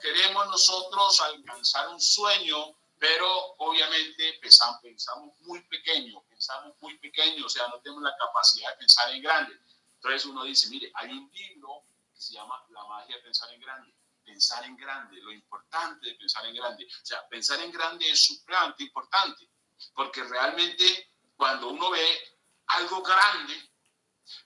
queremos nosotros alcanzar un sueño, pero obviamente pensamos muy pequeño, o sea, no tenemos la capacidad de pensar en grande. Entonces uno dice, mire, hay un libro que se llama La magia de pensar en grande. Pensar en grande, lo importante de pensar en grande. O sea, pensar en grande es supremamente importante, porque realmente cuando uno ve algo grande,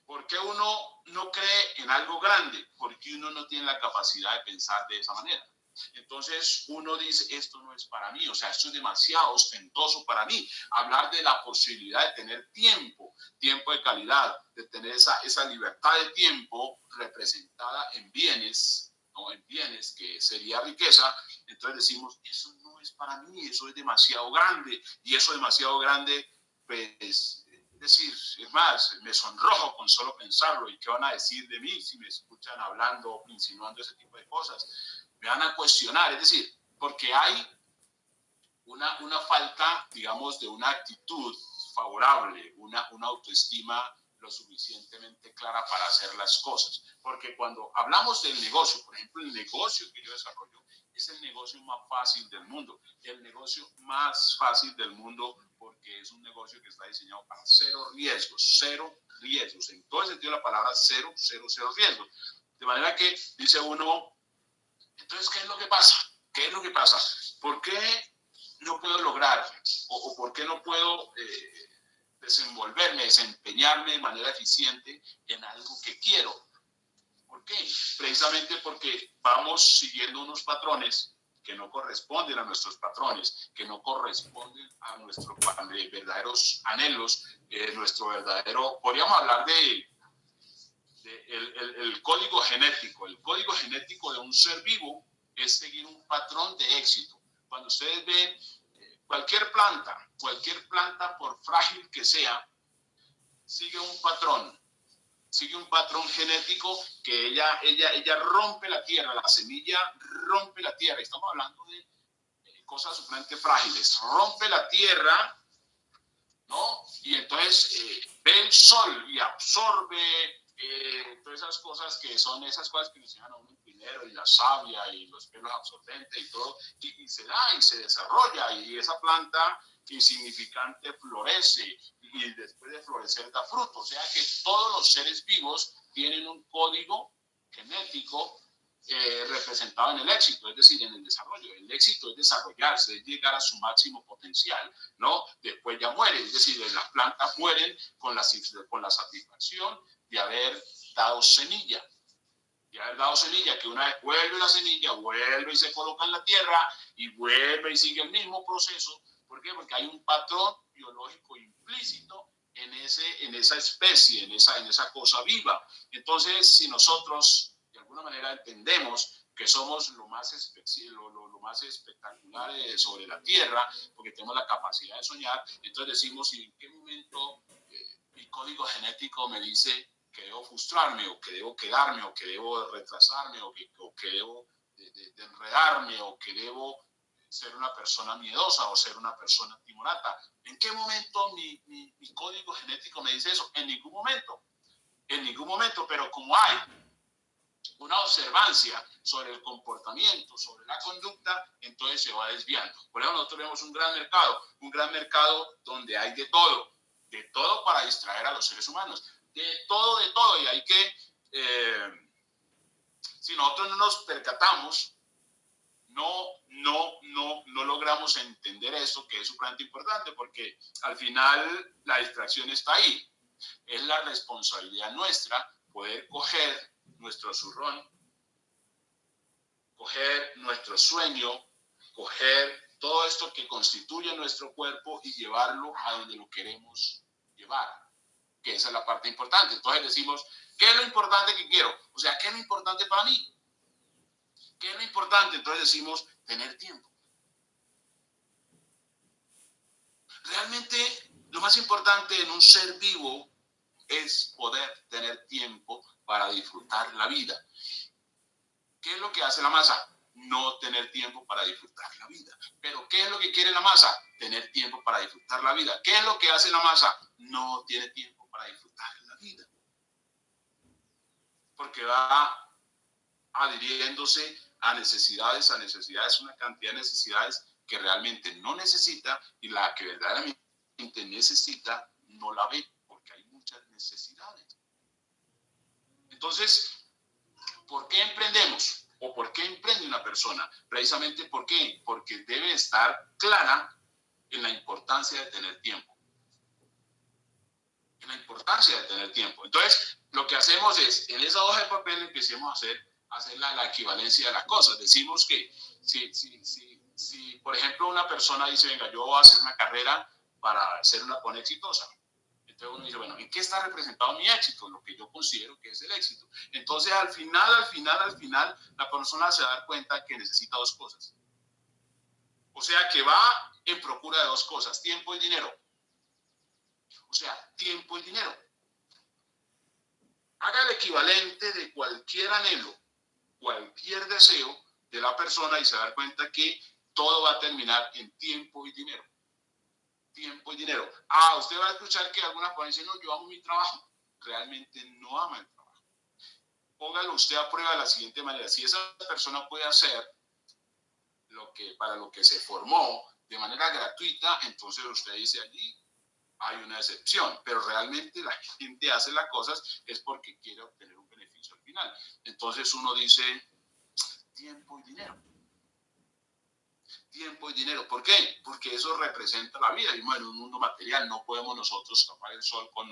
¿por qué uno no cree en algo grande? Porque uno no tiene la capacidad de pensar de esa manera. Entonces uno dice, esto no es para mí, o sea, esto es demasiado ostentoso para mí. Hablar de la posibilidad de tener tiempo de calidad, de tener esa libertad de tiempo representada en bienes, ¿no? En bienes que sería riqueza. Entonces decimos, eso no es para mí, eso es demasiado grande, y eso demasiado grande, pues... Es decir, es más, me sonrojo con solo pensarlo. ¿Y qué van a decir de mí si me escuchan hablando, insinuando ese tipo de cosas? Me van a cuestionar. Es decir, porque hay una falta, digamos, de una actitud favorable, una autoestima lo suficientemente clara para hacer las cosas. Porque cuando hablamos del negocio, por ejemplo, el negocio que yo desarrollo es el negocio más fácil del mundo, el negocio más fácil del mundo, porque es un negocio que está diseñado para cero riesgos, en todo el sentido de la palabra cero riesgos. De manera que dice uno, entonces, ¿qué es lo que pasa? ¿Qué es lo que pasa? ¿Por qué no puedo lograr o por qué no puedo desenvolverme, desempeñarme de manera eficiente en algo que quiero? ¿Por qué? Precisamente porque vamos siguiendo unos patrones que no corresponden a nuestros patrones, que no corresponden a nuestros verdaderos anhelos, nuestro verdadero, podríamos hablar de el código genético. El código genético de un ser vivo es seguir un patrón de éxito. Cuando ustedes ven cualquier planta por frágil que sea, sigue un patrón genético que ella rompe la tierra, la semilla rompe la tierra. Estamos hablando de cosas supremamente frágiles. Rompe la tierra, ¿no? Y entonces ve el sol y absorbe todas esas cosas que son esas cosas que nos enseñan a uno en primero, y la savia y los pelos absorbentes y todo, y se da y se desarrolla, y esa planta insignificante florece, y después de florecer da fruto. O sea que todos los seres vivos tienen un código genético representado en el éxito, es decir, en el desarrollo. El éxito es desarrollarse, es llegar a su máximo potencial, ¿no? Después ya muere, es decir, las plantas mueren con la satisfacción de haber dado semilla. Que una vez vuelve la semilla, vuelve y se coloca en la tierra, y vuelve y sigue el mismo proceso. ¿Por qué? Porque hay un patrón biológico implícito en esa especie, en esa cosa viva. Entonces, si nosotros de alguna manera entendemos que somos lo más espectacular sobre la tierra, porque tenemos la capacidad de soñar, entonces decimos, ¿y en qué momento mi código genético me dice que debo frustrarme, o que debo quedarme, o que debo retrasarme, o que debo de enredarme, o que debo ser una persona miedosa o ser una persona timorata? ¿En qué momento mi código genético me dice eso? En ningún momento, pero como hay una observancia sobre el comportamiento, sobre la conducta, entonces se va desviando. Por ejemplo, nosotros vemos un gran mercado donde hay de todo para distraer a los seres humanos, de todo, y hay que, si nosotros no nos percatamos, no logramos entender eso, que es sumamente importante, porque al final la distracción está ahí. Es la responsabilidad nuestra poder coger nuestro zurrón, coger nuestro sueño, coger todo esto que constituye nuestro cuerpo y llevarlo a donde lo queremos llevar, que esa es la parte importante. Entonces decimos, ¿qué es lo importante que quiero? O sea, ¿qué es lo importante para mí? ¿Qué es lo importante? Entonces decimos, tener tiempo. Realmente lo más importante en un ser vivo es poder tener tiempo para disfrutar la vida. ¿Qué es lo que hace la masa? No tener tiempo para disfrutar la vida. Pero ¿qué es lo que quiere la masa? Tener tiempo para disfrutar la vida. ¿Qué es lo que hace la masa? No tiene tiempo para disfrutar la vida. Porque va adhiriéndose a necesidades, una cantidad de necesidades que realmente no necesita, y la que verdaderamente necesita no la ve, porque hay muchas necesidades. Entonces, ¿por qué emprendemos? ¿O por qué emprende una persona? Precisamente, ¿por qué? Porque debe estar clara en la importancia de tener tiempo. En la importancia de tener tiempo. Entonces, lo que hacemos es, en esa hoja de papel empecemos a hacer la equivalencia de las cosas. Decimos que si, por ejemplo, una persona dice, venga, yo voy a hacer una carrera para ser una persona exitosa. Entonces uno dice, bueno, ¿en qué está representado mi éxito? Lo que yo considero que es el éxito. Entonces, al final, la persona se va a dar cuenta que necesita dos cosas. O sea, que va en procura de dos cosas, tiempo y dinero. O sea, tiempo y dinero. Haga el equivalente de cualquier anhelo, cualquier deseo de la persona y se va a dar cuenta que todo va a terminar en tiempo y dinero. Tiempo y dinero. Usted va a escuchar que algunas personas dicen, no, yo amo mi trabajo. Realmente no ama el trabajo. Póngalo usted a prueba de la siguiente manera. Si esa persona puede hacer para lo que se formó de manera gratuita, entonces usted dice allí hay una excepción, pero realmente la gente hace las cosas es porque quiere obtener un beneficio al final. Entonces uno dice tiempo y dinero. Tiempo y dinero. ¿Por qué? Porque eso representa la vida. Vivimos en un mundo material, no podemos nosotros tapar el sol con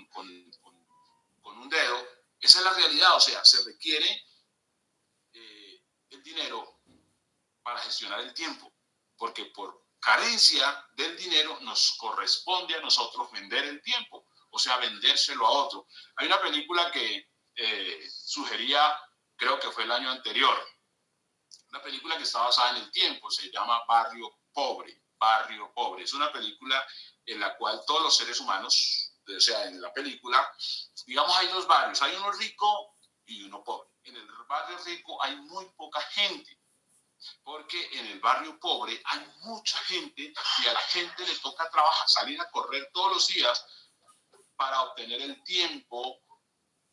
un dedo. Esa es la realidad, o sea, se requiere el dinero para gestionar el tiempo, porque por carencia del dinero nos corresponde a nosotros vender el tiempo, o sea, vendérselo a otro. Hay una película que sugería, creo que fue el año anterior, una película que está basada en el tiempo, se llama Barrio Pobre. Barrio Pobre. Es una película en la cual todos los seres humanos, o sea, en la película, digamos, hay dos barrios, hay uno rico y uno pobre. En el barrio rico hay muy poca gente, porque en el barrio pobre hay mucha gente y a la gente le toca trabajar, salir a correr todos los días para obtener el tiempo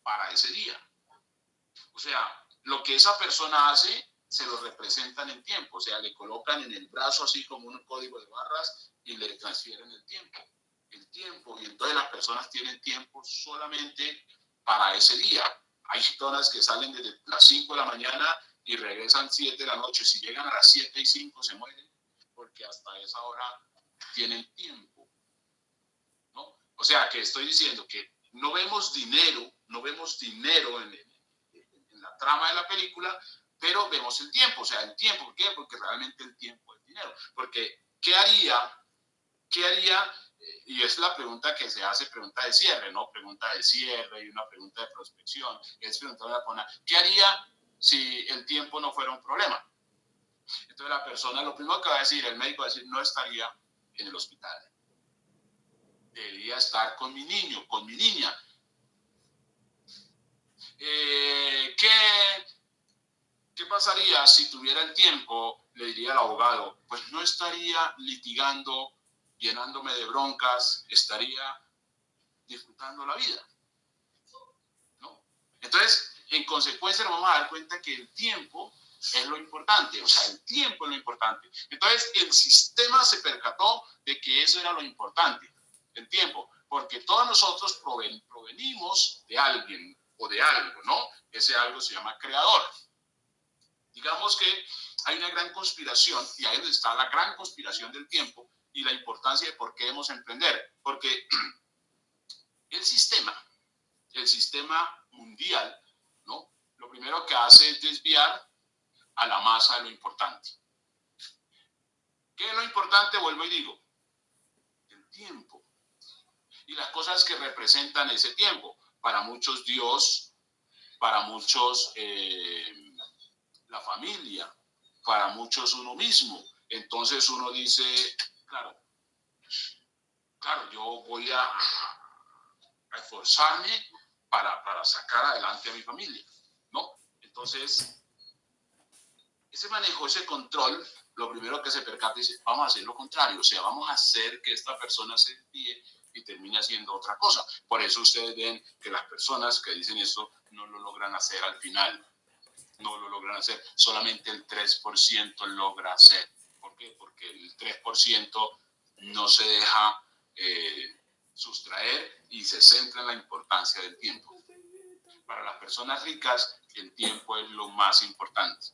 para ese día. O sea, lo que esa persona hace se lo representan en tiempo, o sea, le colocan en el brazo así como un código de barras y le transfieren el tiempo, y entonces las personas tienen tiempo solamente para ese día. Hay personas que salen desde las 5 de la mañana y regresan 7 de la noche, si llegan a las 7:05 se mueren, porque hasta esa hora tienen tiempo, ¿no? O sea, que estoy diciendo que no vemos dinero en la trama de la película, pero vemos el tiempo, o sea, el tiempo. ¿Por qué? Porque realmente el tiempo es dinero. Porque, ¿qué haría? Y es la pregunta que se hace, pregunta de cierre, ¿no? Pregunta de cierre y una pregunta de prospección. Es preguntar a la persona, ¿qué haría si el tiempo no fuera un problema? Entonces la persona, lo primero que va a decir, el médico va a decir, no estaría en el hospital. Debería estar con mi niño, con mi niña. ¿Qué pasaría si tuviera el tiempo? Le diría al abogado, pues no estaría litigando, llenándome de broncas, estaría disfrutando la vida, ¿no? Entonces, en consecuencia, nos vamos a dar cuenta que el tiempo es lo importante, o sea, el tiempo es lo importante. Entonces, el sistema se percató de que eso era lo importante, el tiempo, porque todos nosotros provenimos de alguien o de algo, ¿no? Ese algo se llama creador. Digamos que hay una gran conspiración, y ahí es donde está la gran conspiración del tiempo y la importancia de por qué debemos emprender. Porque el sistema mundial, ¿no? Lo primero que hace es desviar a la masa de lo importante. ¿Qué es lo importante? Vuelvo y digo, el tiempo. Y las cosas que representan ese tiempo. Para muchos Dios, para muchos la familia, para muchos uno mismo. Entonces uno dice, claro, yo voy a esforzarme para sacar adelante a mi familia, ¿no? Entonces, ese manejo, ese control, lo primero que se percata es, vamos a hacer lo contrario, o sea, vamos a hacer que esta persona se desvíe y termine haciendo otra cosa. Por eso ustedes ven que las personas que dicen esto no lo logran hacer al final. no lo logran hacer. Solamente el 3% logra hacer. ¿Por qué? Porque el 3% no se deja sustraer y se centra en la importancia del tiempo. Para las personas ricas, el tiempo es lo más importante.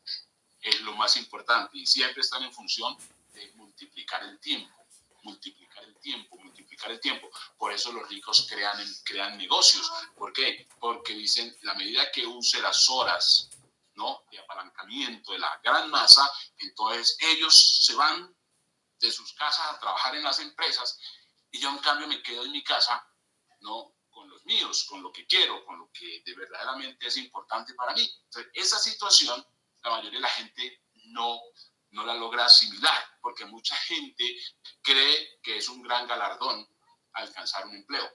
Es lo más importante y siempre están en función de multiplicar el tiempo, multiplicar el tiempo, multiplicar el tiempo. Por eso los ricos crean negocios. ¿Por qué? Porque dicen, la medida que use las horas, ¿no?, de apalancamiento de la gran masa, entonces ellos se van de sus casas a trabajar en las empresas y yo en cambio me quedo en mi casa, ¿no?, con los míos, con lo que quiero, con lo que de verdaderamente es importante para mí. Entonces, esa situación, la mayoría de la gente no la logra asimilar, porque mucha gente cree que es un gran galardón alcanzar un empleo.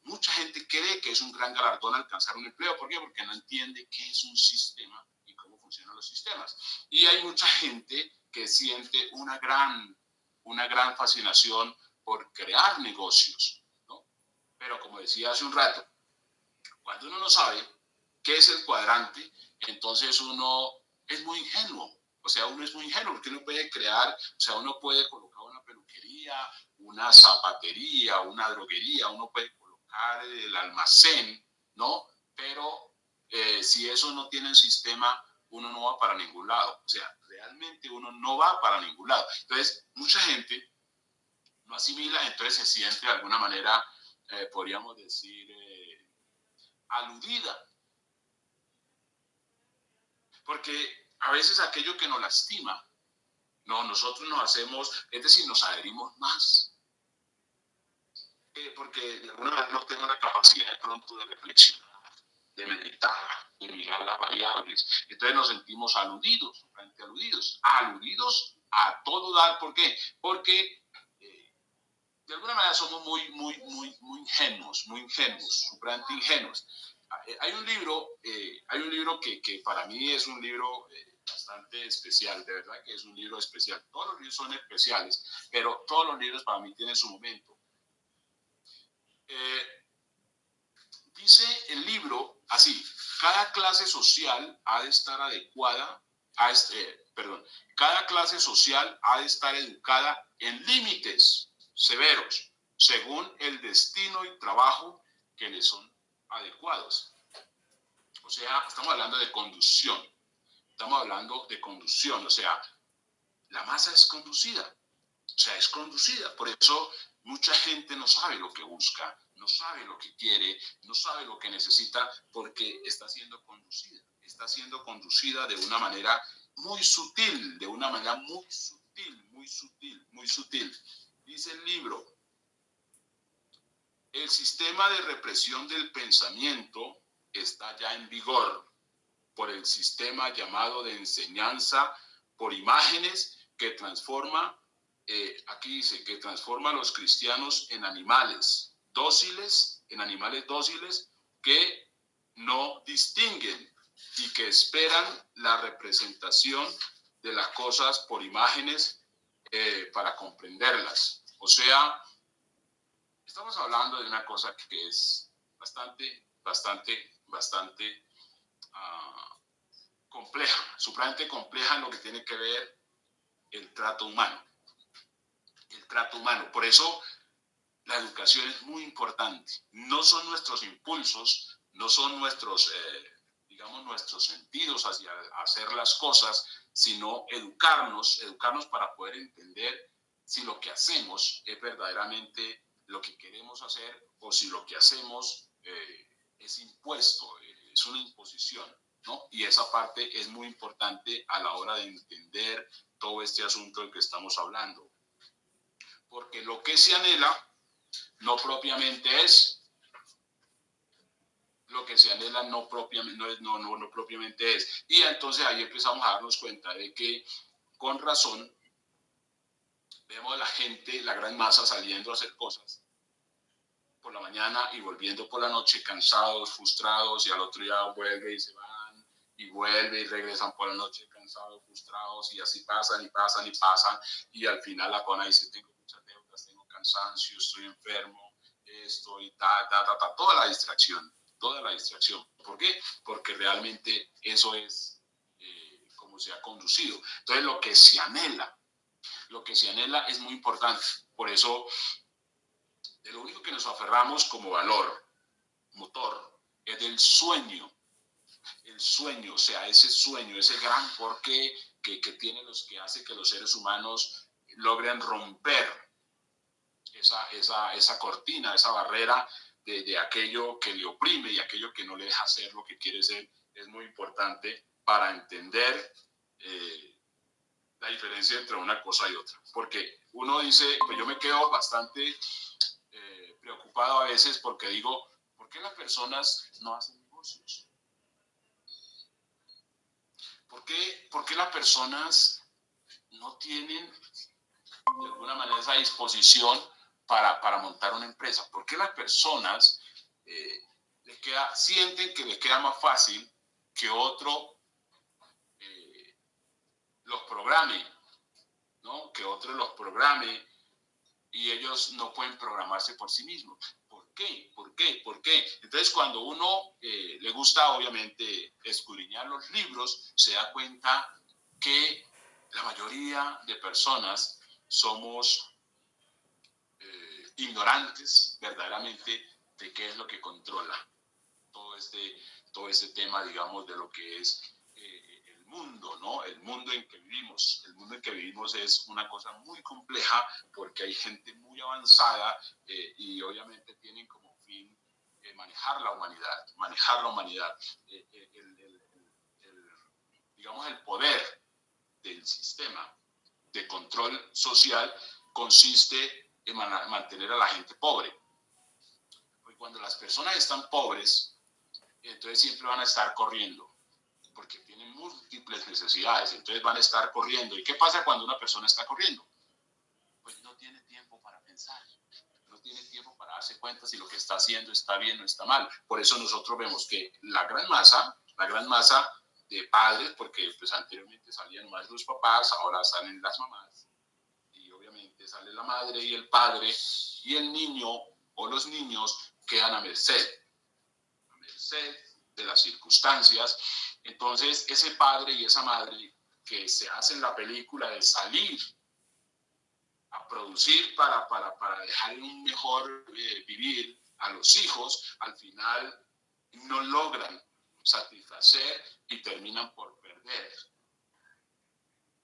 Mucha gente cree que es un gran galardón alcanzar un empleo. ¿Por qué? Porque no entiende qué es un sistema y cómo funcionan los sistemas. Y hay mucha gente que siente una gran fascinación por crear negocios, ¿no? Pero como decía hace un rato, cuando uno no sabe qué es el cuadrante, entonces uno es muy ingenuo. O sea, uno es muy ingenuo porque uno puede crear, o sea, uno puede colocar una peluquería, una zapatería, una droguería, uno puede colocar el almacén, ¿no? Pero si eso no tiene un sistema, uno no va para ningún lado. O sea, realmente uno no va para ningún lado. Entonces, mucha gente no asimila, entonces se siente de alguna manera, podríamos decir, aludida. Porque a veces aquello que nos lastima, no, nosotros nos hacemos, es decir, nos adherimos más. Porque de alguna manera no tengo la capacidad de pronto de reflexionar, de meditar, de mirar las variables. Entonces nos sentimos aludidos, aludidos a todo dar. ¿Por qué? Porque de alguna manera somos muy ingenuos, supremamente ingenuos. Hay un libro que para mí es un libro bastante especial, de verdad que es un libro especial. Todos los libros son especiales, pero todos los libros para mí tienen su momento. Dice el libro así: cada clase social ha de estar adecuada, cada clase social ha de estar educada en límites severos, según el destino y trabajo que le son adecuados. O sea, estamos hablando de conducción. O sea, la masa es conducida. Por eso mucha gente no sabe lo que busca, no sabe lo que quiere, no sabe lo que necesita, porque está siendo conducida de una manera muy sutil, muy sutil. Dice el libro: el sistema de represión del pensamiento está ya en vigor por el sistema llamado de enseñanza por imágenes que transforma, aquí dice, que transforma a los cristianos en animales dóciles que no distinguen y que esperan la representación de las cosas por imágenes para comprenderlas. O sea, estamos hablando de una cosa que es bastante compleja, supremamente compleja en lo que tiene que ver el trato humano. Por eso la educación es muy importante. No son nuestros impulsos, no son nuestros sentidos hacia hacer las cosas, sino educarnos para poder entender si lo que hacemos es verdaderamente lo que queremos hacer o si lo que hacemos es impuesto, es una imposición, ¿no? Y esa parte es muy importante a la hora de entender todo este asunto del que estamos hablando. Porque lo que se anhela no propiamente es. Lo que se anhela no propiamente es. Y entonces ahí empezamos a darnos cuenta de que, con razón, vemos a la gente, la gran masa, saliendo a hacer cosas por la mañana y volviendo por la noche cansados, frustrados, y al otro día vuelve y se van, y vuelve y regresan por la noche cansados, frustrados, y así pasan, y al final la persona dice: tengo muchas deudas, tengo cansancio, estoy enfermo, estoy toda la distracción. ¿Por qué? Porque realmente eso es cómo se ha conducido. Entonces, lo que se anhela es muy importante. Por eso, de lo único que nos aferramos como valor, motor, es del sueño. El sueño, o sea, ese sueño, ese gran porqué que tiene que hace que los seres humanos logren romper esa cortina, esa barrera de aquello que le oprime y aquello que no le deja ser lo que quiere ser, es muy importante para entender la diferencia entre una cosa y otra. Porque uno dice, pues yo me quedo bastante preocupado a veces porque digo, ¿por qué las personas no hacen negocios? ¿Por qué las personas no tienen de alguna manera esa disposición para montar una empresa? ¿Por qué las personas sienten que les queda más fácil que otro los programe, ¿no? Que otro los programe y ellos no pueden programarse por sí mismos? ¿Por qué? ¿Por qué? ¿Por qué? Entonces, cuando uno le gusta, obviamente, escudriñar los libros, se da cuenta que la mayoría de personas somos ignorantes verdaderamente de qué es lo que controla todo este tema, digamos, de lo que es el mundo, ¿no? El mundo en que vivimos. El mundo en que vivimos es una cosa muy compleja porque hay gente muy avanzada y obviamente tienen como fin manejar la humanidad. Digamos, el poder del sistema de control social consiste en mantener a la gente pobre. Porque cuando las personas están pobres, entonces siempre van a estar corriendo, porque tienen múltiples necesidades, entonces van a estar corriendo. ¿Y qué pasa cuando una persona está corriendo? Pues no tiene tiempo para pensar, no tiene tiempo para darse cuenta si lo que está haciendo está bien o está mal. Por eso nosotros vemos que la gran masa de padres, porque pues anteriormente salían más los papás, ahora salen las mamás, y obviamente sale la madre y el padre, y el niño o los niños quedan a merced de las circunstancias. Entonces, ese padre y esa madre que se hacen la película de salir a producir para dejar un mejor vivir a los hijos, al final no logran satisfacer y terminan por perder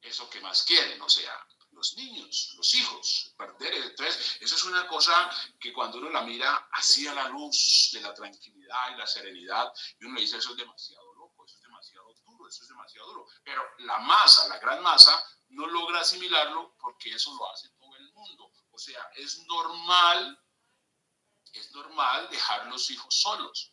eso que más quieren, o sea, los niños, los hijos, perder. Entonces, eso es una cosa que cuando uno la mira así a la luz de la tranquilidad y la serenidad, y uno le dice, eso es demasiado loco, eso es demasiado duro, eso es demasiado duro. Pero la masa, la gran masa, no logra asimilarlo porque eso lo hace todo el mundo. O sea, es normal dejar los hijos solos.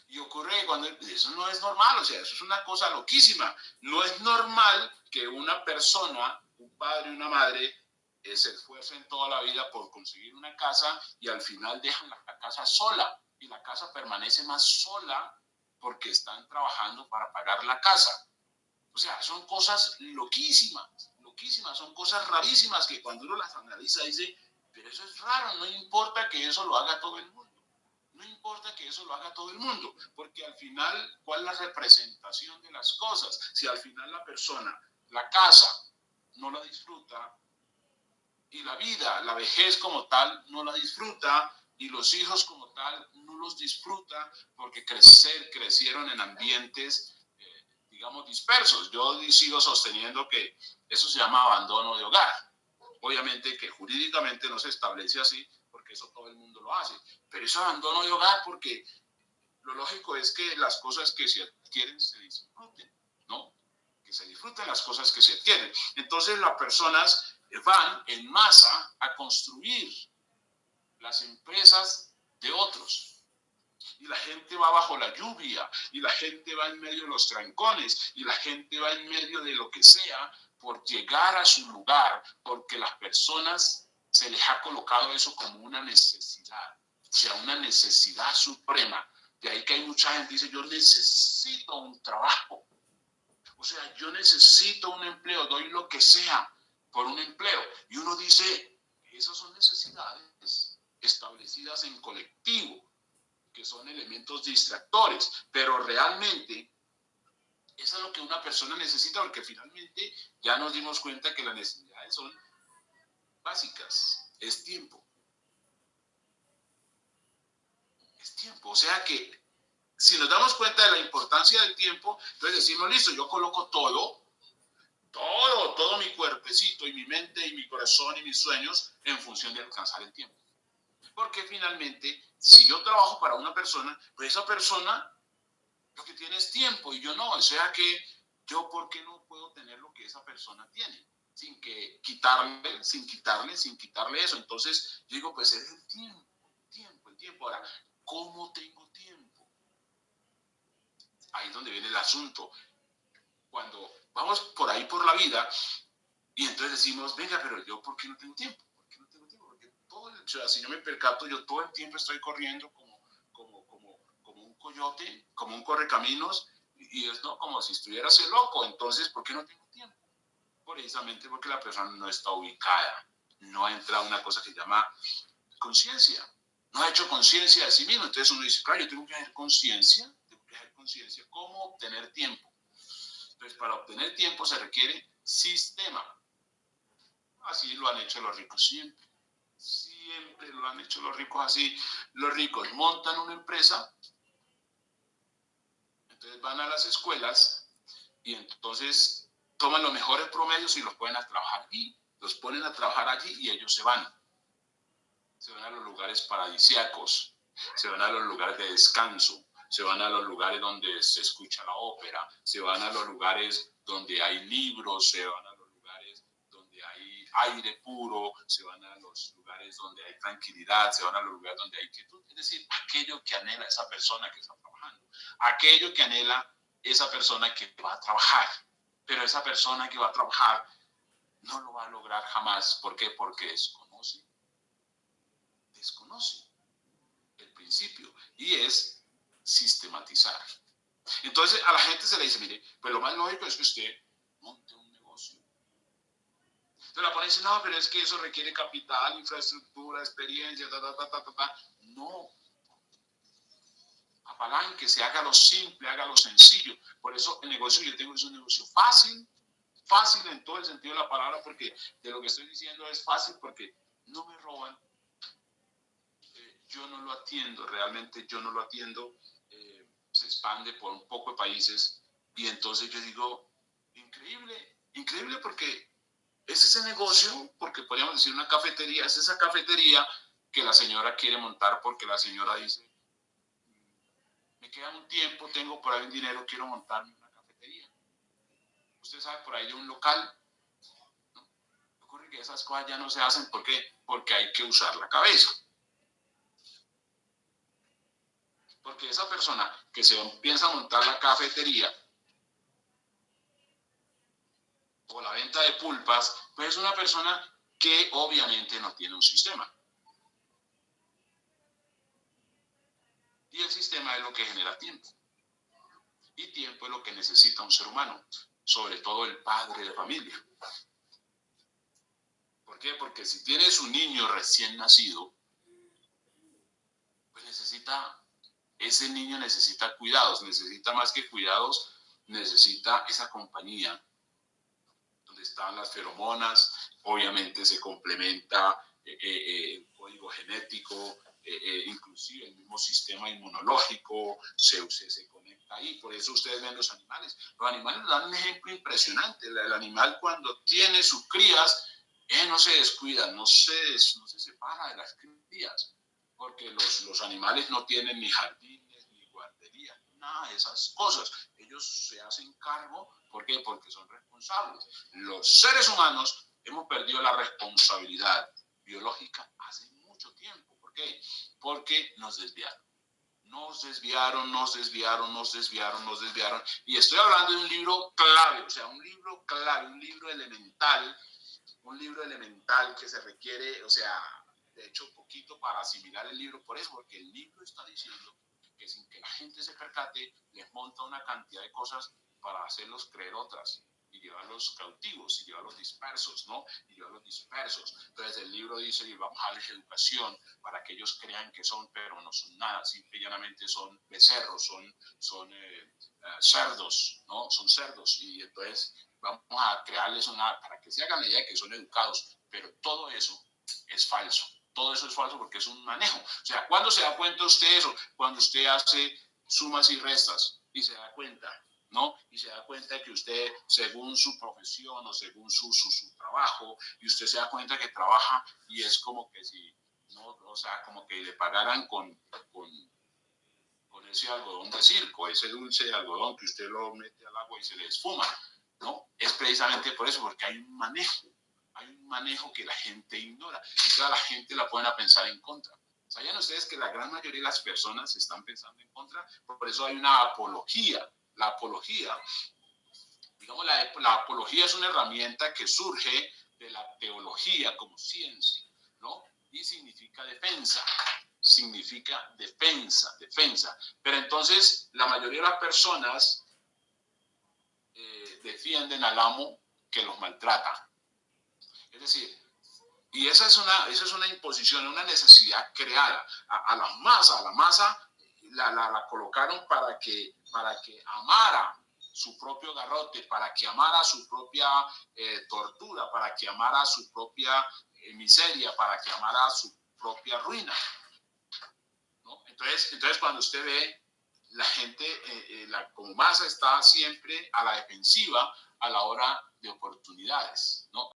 Y ocurre cuando eso no es normal, o sea, eso es una cosa loquísima. No es normal que una persona, un padre y una madre, se esfuercen toda la vida por conseguir una casa y al final dejan la casa sola. Y la casa permanece más sola porque están trabajando para pagar la casa. O sea, son cosas loquísimas, loquísimas, son cosas rarísimas que cuando uno las analiza dice, pero eso es raro, no importa que eso lo haga todo el mundo. No importa que eso lo haga todo el mundo, porque al final, ¿cuál es la representación de las cosas? Si al final la persona, la casa, no la disfruta, y la vida, la vejez como tal, no la disfruta, y los hijos como tal, no los disfruta, porque crecieron en ambientes, digamos, dispersos. Yo sigo sosteniendo que eso se llama abandono de hogar. Obviamente que jurídicamente no se establece así, porque eso todo el mundo lo hace. Pero eso abandono de hogar porque lo lógico es que las cosas que se adquieren se disfruten, ¿no? Que se disfruten las cosas que se adquieren. Entonces las personas van en masa a construir las empresas de otros. Y la gente va bajo la lluvia, y la gente va en medio de los trancones, y la gente va en medio de lo que sea, por llegar a su lugar, porque las personas se les ha colocado eso como una necesidad, o sea, una necesidad suprema. De ahí que hay mucha gente que dice, yo necesito un trabajo, o sea, yo necesito un empleo, doy lo que sea por un empleo. Y uno dice, esas son necesidades establecidas en colectivo, que son elementos distractores, pero realmente Eso es lo que una persona necesita, porque finalmente ya nos dimos cuenta que las necesidades son básicas, es tiempo. Es tiempo, o sea que si nos damos cuenta de la importancia del tiempo, entonces decimos, listo, yo coloco todo mi cuerpecito y mi mente y mi corazón y mis sueños en función de alcanzar el tiempo. Porque finalmente, si yo trabajo para una persona, pues esa persona lo que tiene es tiempo y yo no. O sea que yo, ¿por qué no puedo tener lo que esa persona tiene? Sin quitarle eso. Entonces, yo digo, pues es el tiempo. Ahora, ¿cómo tengo tiempo? Ahí es donde viene el asunto. Cuando vamos por ahí por la vida y entonces decimos, venga, pero yo, ¿por qué no tengo tiempo? ¿Por qué no tengo tiempo? Porque o sea, si yo me percato, yo todo el tiempo estoy corriendo como un coyote, como un correcaminos, y es no como si estuviera loco. Entonces, ¿por qué no tengo tiempo? Precisamente porque la persona no está ubicada, no ha entrado una cosa que se llama conciencia, no ha hecho conciencia de sí mismo. Entonces uno dice, claro, yo tengo que hacer conciencia, ¿cómo obtener tiempo? Entonces, para obtener tiempo se requiere sistema. Así lo han hecho los ricos siempre. Siempre lo han hecho los ricos así. Los ricos montan una empresa, entonces van a las escuelas y entonces toman los mejores promedios y los ponen a trabajar allí. Los ponen a trabajar allí y ellos se van. Se van a los lugares paradisíacos, se van a los lugares de descanso, se van a los lugares donde se escucha la ópera, se van a los lugares donde hay libros, se van a los lugares donde hay aire puro, se van a los lugares donde hay tranquilidad, se van a los lugares donde hay quietud. Es decir, aquello que anhela esa persona que está trabajando, aquello que anhela esa persona que va a trabajar. Pero esa persona que va a trabajar no lo va a lograr jamás. ¿Por qué? Porque desconoce el principio y es sistematizar. Entonces a la gente se le dice, mire, pues lo más lógico es que usted monte un negocio. Entonces la pone y dice, no, pero es que eso requiere capital, infraestructura, experiencia, No, apalanque, se haga lo simple, haga lo sencillo. Por eso el negocio que yo tengo es un negocio fácil, fácil en todo el sentido de la palabra, porque de lo que estoy diciendo es fácil porque no me roban, yo no lo atiendo, realmente yo no lo atiendo, se expande por un poco de países y entonces yo digo, increíble, increíble porque es ese negocio, porque podríamos decir una cafetería, es esa cafetería que la señora quiere montar porque la señora dice, me queda un tiempo, tengo por ahí un dinero, quiero montarme una cafetería. Usted sabe por ahí de un local, ¿no? Ocurre que esas cosas ya no se hacen, ¿por qué? Porque hay que usar la cabeza. Porque esa persona que se piensa montar la cafetería o la venta de pulpas, pues es una persona que obviamente no tiene un sistema. Y el sistema es lo que genera tiempo. Y tiempo es lo que necesita un ser humano, sobre todo el padre de familia. ¿Por qué? Porque si tienes un niño recién nacido, pues ese niño necesita cuidados, necesita más que cuidados, necesita esa compañía donde están las feromonas, obviamente se complementa el código genético, inclusive el mismo sistema inmunológico se conecta ahí. Por eso ustedes ven los animales. Los animales dan un ejemplo impresionante. El animal cuando tiene sus crías, no se descuida, no se separa de las crías, porque los animales no tienen ni jardines, ni guarderías, nada de esas cosas. Ellos se hacen cargo, ¿por qué? Porque son responsables. Los seres humanos hemos perdido la responsabilidad biológica hace mucho tiempo. ¿Por qué? Porque nos desviaron. Y estoy hablando de un libro clave, o sea, un libro clave, un libro elemental que se requiere, o sea, de hecho, poquito para asimilar el libro, por eso, porque el libro está diciendo que sin que la gente se percate, les monta una cantidad de cosas para hacerlos creer otras. y lleva a los cautivos, y lleva a los dispersos, ¿no? Y lleva a los dispersos. Entonces el libro dice que vamos a darles educación para que ellos crean que son, pero no son nada, simple y llanamente son becerros, son cerdos, ¿no? Son cerdos. Y entonces vamos a crearles para que se hagan la idea de que son educados, pero todo eso es falso. Todo eso es falso porque es un manejo. O sea, ¿cuándo se da cuenta usted eso? Cuando usted hace sumas y restas y se da cuenta, ¿no? Y se da cuenta que usted, según su profesión o según su trabajo, y usted se da cuenta que trabaja y es como que si, ¿no? O sea, como que le pagaran con ese algodón de circo, ese dulce de algodón que usted lo mete al agua y se le esfuma, ¿no? Es precisamente por eso, porque hay un manejo que la gente ignora y toda la gente la pone a pensar en contra. ¿Sabían ustedes que la gran mayoría de las personas están pensando en contra? Por eso hay una apología. La apología, digamos, la apología es una herramienta que surge de la teología como ciencia, ¿no? Y significa defensa. Significa defensa. Pero entonces la mayoría de las personas defienden al amo que los maltrata. Es decir, y esa es una imposición, una necesidad creada a la masa la colocaron para que amara su propio garrote, para que amara su propia tortura, para que amara su propia miseria, para que amara su propia ruina, ¿no? Entonces cuando usted ve, la gente, como masa está siempre a la defensiva a la hora de oportunidades, ¿no?